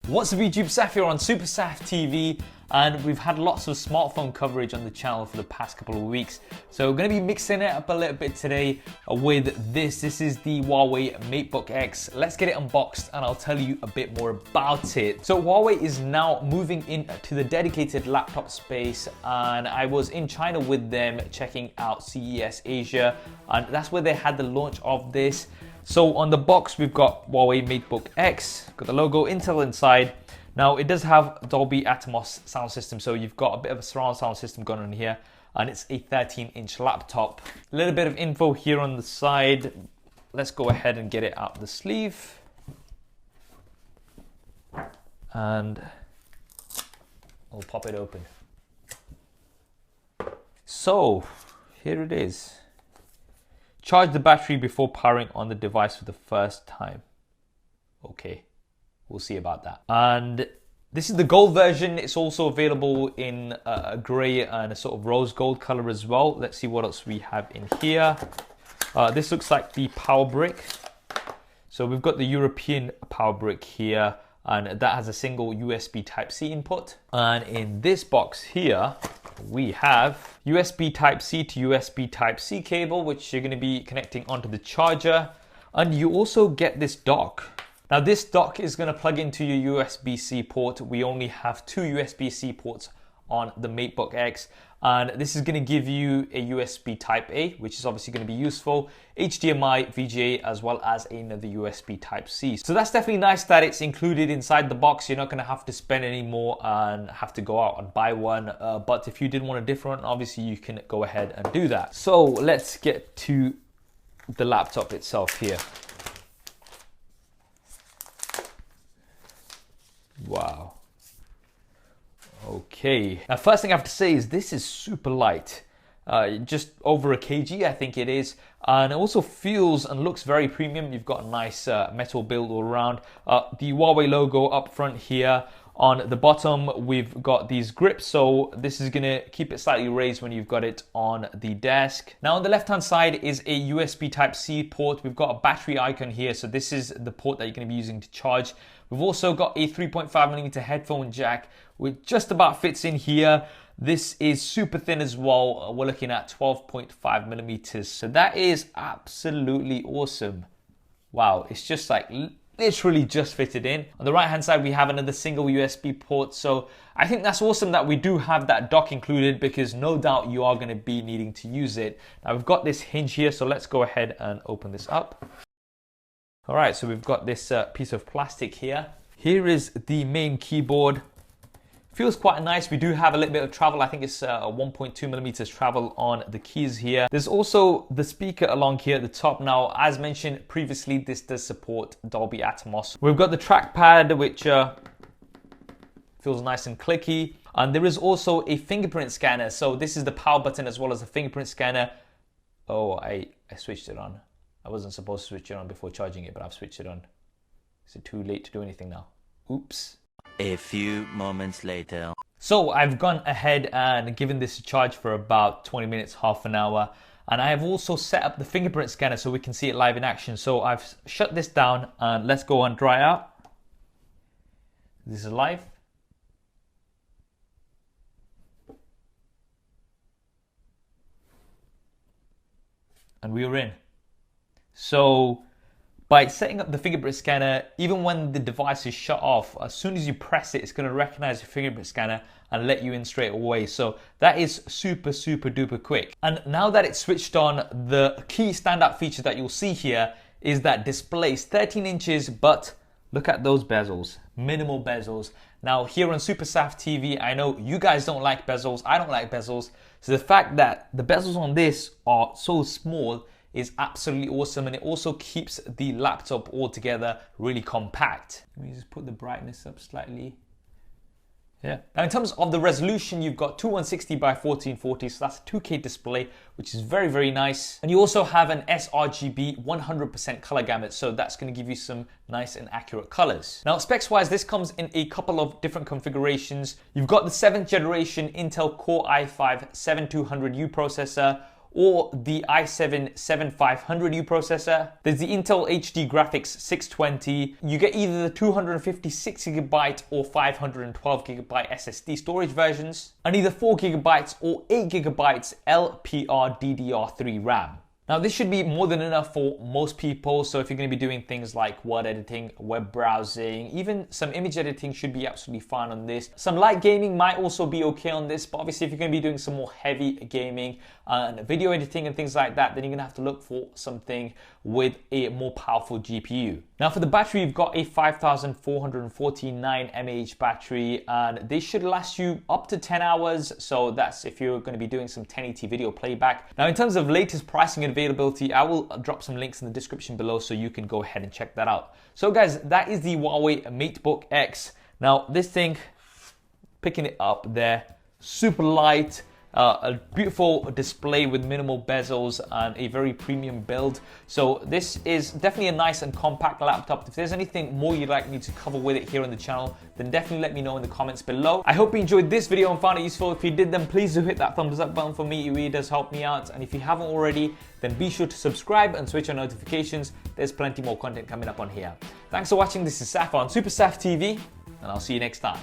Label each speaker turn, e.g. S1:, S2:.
S1: What's up YouTube, Saf here on SuperSaf TV, and we've had lots of smartphone coverage on the channel for the past couple of weeks. So we're going to be mixing it up a little bit today with this. This is the Huawei MateBook X. Let's get it unboxed and I'll tell you a bit more about it. So Huawei is now moving into the dedicated laptop space, and I was in China with them checking out CES Asia, and that's where they had the launch of this. So on the box, we've got Huawei MateBook X, got the logo, Intel inside. Now it does have Dolby Atmos Sound System, so you've got a bit of a surround sound system going on here, and it's a 13-inch laptop. A little bit of info here on the side. Let's go ahead and get it out the sleeve. And I'll pop it open. So here it is. Charge the battery before powering on the device for the first time. Okay, we'll see about that. And this is the gold version. It's also available in a grey and a sort of rose gold color as well. Let's see what else we have in here. This looks like the power brick. So we've got the European power brick here, and that has a single USB Type-C input. And in this box here, we have USB Type-C to USB Type-C cable, which you're going to be connecting onto the charger. And you also get this dock. Now this dock is going to plug into your USB-C port. We only have two USB-C ports on the MateBook X, and this is going to give you a USB Type-A, which is obviously going to be useful, HDMI, VGA, as well as another USB Type-C. So that's definitely nice that it's included inside the box. You're not going to have to spend any more and have to go out and buy one, but if you did want a different, obviously you can go ahead and do that. So let's get to the laptop itself here. Wow. Okay, now first thing I have to say is this is super light, just over a kg I think it is, and it also feels and looks very premium. You've got a nice metal build all around, the Huawei logo up front here. On the bottom we've got these grips, so this is going to keep it slightly raised when you've got it on the desk. Now on the left hand side is a USB Type-C port. We've got a battery icon here, so this is the port that you're going to be using to charge. We've also got a 3.5mm headphone jack, which just about fits in here. This is super thin as well. We're looking at 12.5mm, so that is absolutely awesome. Wow, it's just like literally just fitted in. On the right hand side we have another single USB port, so I think that's awesome that we do have that dock included, because no doubt you are going to be needing to use it. Now we've got this hinge here, so let's go ahead and open this up. Alright, so we've got this piece of plastic here. Here is the main keyboard. Feels quite nice. We do have a little bit of travel. I think it's 1.2mm travel on the keys here. There's also the speaker along here at the top. Now, as mentioned previously, this does support Dolby Atmos. We've got the trackpad, which feels nice and clicky. And there is also a fingerprint scanner. So this is the power button as well as the fingerprint scanner. Oh, I switched it on. I wasn't supposed to switch it on before charging it, but I've switched it on. Is it too late to do anything now? Oops.
S2: A few moments later.
S1: So I've gone ahead and given this a charge for about 20 minutes, half an hour. And I have also set up the fingerprint scanner so we can see it live in action. So I've shut this down and let's go and try out. This is live. And we are in. So by setting up the fingerprint scanner, even when the device is shut off, as soon as you press it, it's going to recognize your fingerprint scanner and let you in straight away. So that is super duper quick. And now that it's switched on, the key standout feature that you'll see here is that display is 13 inches, but look at those bezels, minimal bezels. Now here on SuperSaf TV, I know you guys don't like bezels, I don't like bezels. So the fact that the bezels on this are so small is absolutely awesome, and it also keeps the laptop all together really compact. Let me just put the brightness up slightly. Yeah. Now in terms of the resolution, you've got 2160 by 1440, so that's a 2K display, which is very nice. And you also have an sRGB 100% color gamut, so that's going to give you some nice and accurate colors. Now specs wise, this comes in a couple of different configurations. You've got the 7th generation Intel Core i5 7200U processor, or the i7-7500U processor. There's the Intel HD Graphics 620. You get either the 256GB or 512GB SSD storage versions, and either 4GB or 8GB LPDDR3 RAM. Now this should be more than enough for most people, so if you're going to be doing things like word editing, web browsing, even some image editing should be absolutely fine on this. Some light gaming might also be okay on this, but obviously if you're going to be doing some more heavy gaming and video editing and things like that, then you're going to have to look for something with a more powerful GPU. Now for the battery, you've got a 5449 mAh battery, and this should last you up to 10 hours. So that's if you're going to be doing some 1080 video playback. Now in terms of latest pricing and availability, I will drop some links in the description below so you can go ahead and check that out. So guys, that is the Huawei MateBook X. Now this thing, picking it up there, super light, a beautiful display with minimal bezels and a very premium build. So this is definitely a nice and compact laptop. If there's anything more you'd like me to cover with it here on the channel, then definitely let me know in the comments below. I hope you enjoyed this video and found it useful. If you did, then please do hit that thumbs up button for me. It really does help me out. And if you haven't already, then be sure to subscribe and switch on notifications. There's plenty more content coming up on here. Thanks for watching. This is Saf on SuperSaf TV, and I'll see you next time.